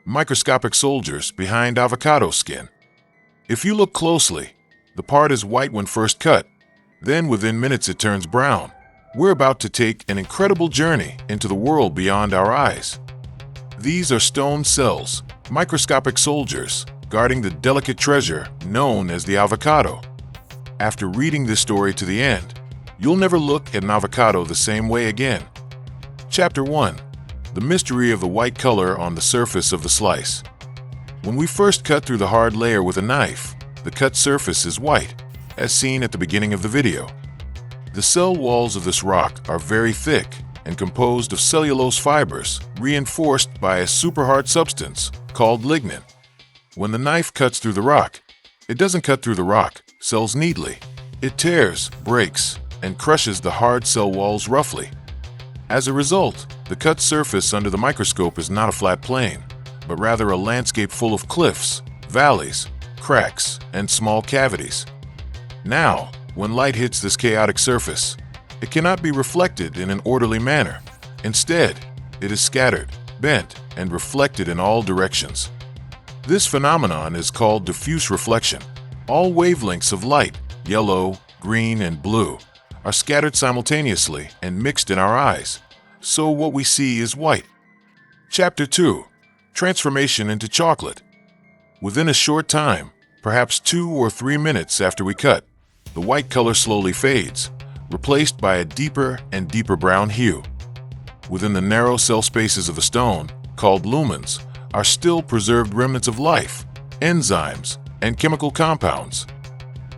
microscopic soldiers behind avocado skin. If you look closely, the part is white when first cut, then within minutes it turns brown. We're about to take an incredible journey into the world beyond our eyes. These are stone cells, microscopic soldiers, guarding the delicate treasure known as the avocado. After reading this story to the end, you'll never look at an avocado the same way again. Chapter 1. The mystery of the white color on the surface of the slice. When we first cut through the hard layer with a knife, the cut surface is white, as seen at the beginning of the video. The cell walls of this rock are very thick and composed of cellulose fibers reinforced by a super hard substance called lignin. When the knife cuts through the rock, it doesn't cut through the rock cells neatly. It tears, breaks, and crushes the hard cell walls roughly. As a result, the cut surface under the microscope is not a flat plane, but rather a landscape full of cliffs, valleys, cracks, and small cavities. Now, when light hits this chaotic surface, it cannot be reflected in an orderly manner. Instead, it is scattered, bent, and reflected in all directions. This phenomenon is called diffuse reflection. All wavelengths of light, yellow, green, and blue, are scattered simultaneously and mixed in our eyes, so what we see is white. Chapter 2. Transformation into chocolate. Within a short time, perhaps 2 or 3 minutes after we cut, the white color slowly fades, replaced by a deeper and deeper brown hue. Within the narrow cell spaces of the stone, called lumens, are still preserved remnants of life, enzymes, and chemical compounds.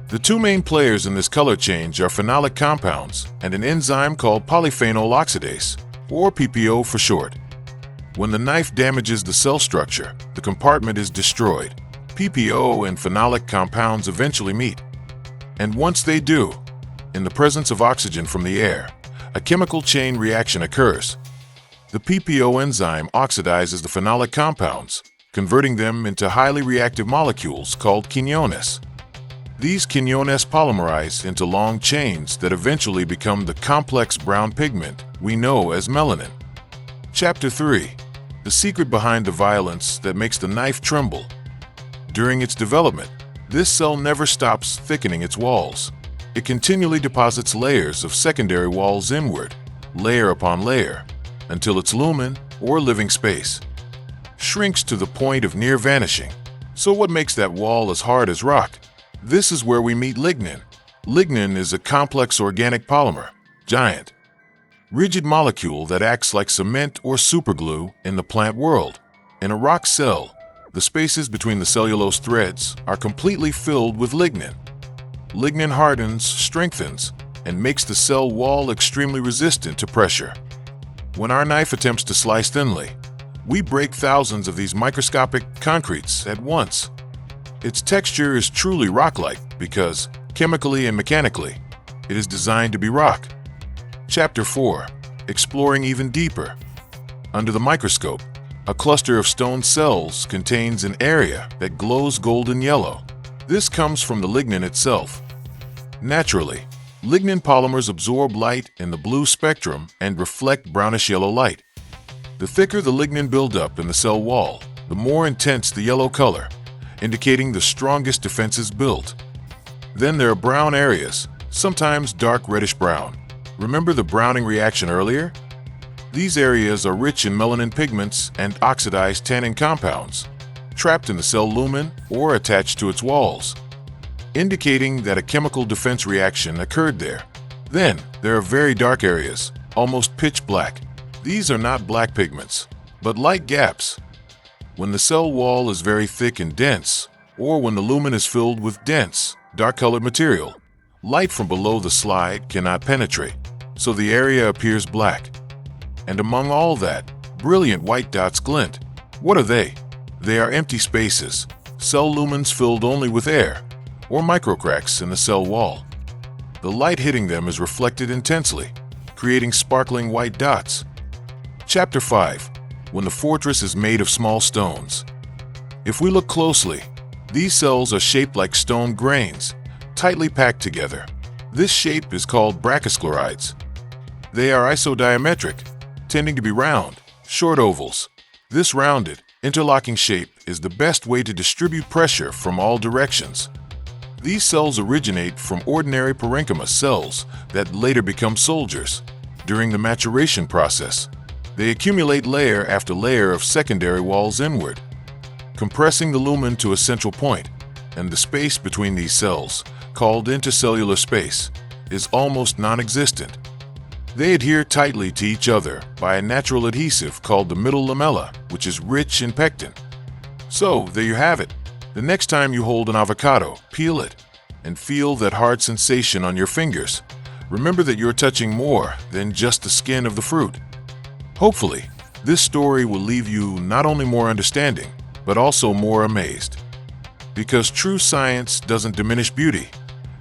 The two main players in this color change are phenolic compounds and an enzyme called polyphenol oxidase, or PPO for short. When the knife damages the cell structure, the compartment is destroyed. PPO and phenolic compounds eventually meet. And once they do, in the presence of oxygen from the air, a chemical chain reaction occurs. The PPO enzyme oxidizes the phenolic compounds, converting them into highly reactive molecules called quinones. These quinones polymerize into long chains that eventually become the complex brown pigment we know as melanin. Chapter 3. The secret behind the violence that makes the knife tremble. During its development, this cell never stops thickening its walls. It continually deposits layers of secondary walls inward, layer upon layer, until its lumen, or living space, shrinks to the point of near vanishing. So what makes that wall as hard as rock? This is where we meet lignin. Lignin is a complex organic polymer, giant, rigid molecule that acts like cement or superglue in the plant world. In a rock cell, the spaces between the cellulose threads are completely filled with lignin. Lignin hardens, strengthens, and makes the cell wall extremely resistant to pressure. When our knife attempts to slice thinly, we break thousands of these microscopic concretes at once. Its texture is truly rock-like because, chemically and mechanically, it is designed to be rock. Chapter 4. Exploring even deeper. Under the microscope, a cluster of stone cells contains an area that glows golden yellow. This comes from the lignin itself. Naturally, lignin polymers absorb light in the blue spectrum and reflect brownish-yellow light. The thicker the lignin buildup in the cell wall, the more intense the yellow color, indicating the strongest defenses built. Then there are brown areas, sometimes dark reddish-brown. Remember the browning reaction earlier? These areas are rich in melanin pigments and oxidized tannin compounds, trapped in the cell lumen or attached to its walls, indicating that a chemical defense reaction occurred there. Then, there are very dark areas, almost pitch black. These are not black pigments, but light gaps. When the cell wall is very thick and dense, or when the lumen is filled with dense, dark-colored material, light from below the slide cannot penetrate, so the area appears black. And among all that, brilliant white dots glint. What are they? They are empty spaces, cell lumens filled only with air, or microcracks in the cell wall. The light hitting them is reflected intensely, creating sparkling white dots. Chapter 5. When the fortress is made of small stones. If we look closely, these cells are shaped like stone grains, tightly packed together. This shape is called Sclereids. They are isodiametric, tending to be round, short ovals. This rounded, Interlocking shape is the best way to distribute pressure from all directions. These cells originate from ordinary parenchyma cells that later become soldiers. During the maturation process, they accumulate layer after layer of secondary walls inward, compressing the lumen to a central point, and the space between these cells, called intercellular space, is almost non-existent. They adhere tightly to each other by a natural adhesive called the middle lamella, which is rich in pectin. So, there you have it. The next time you hold an avocado, peel it, and feel that hard sensation on your fingers. Remember that you're touching more than just the skin of the fruit. Hopefully, this story will leave you not only more understanding, but also more amazed. Because true science doesn't diminish beauty,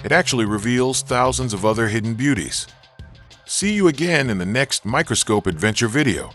it actually reveals thousands of other hidden beauties. See you again in the next microscope adventure video.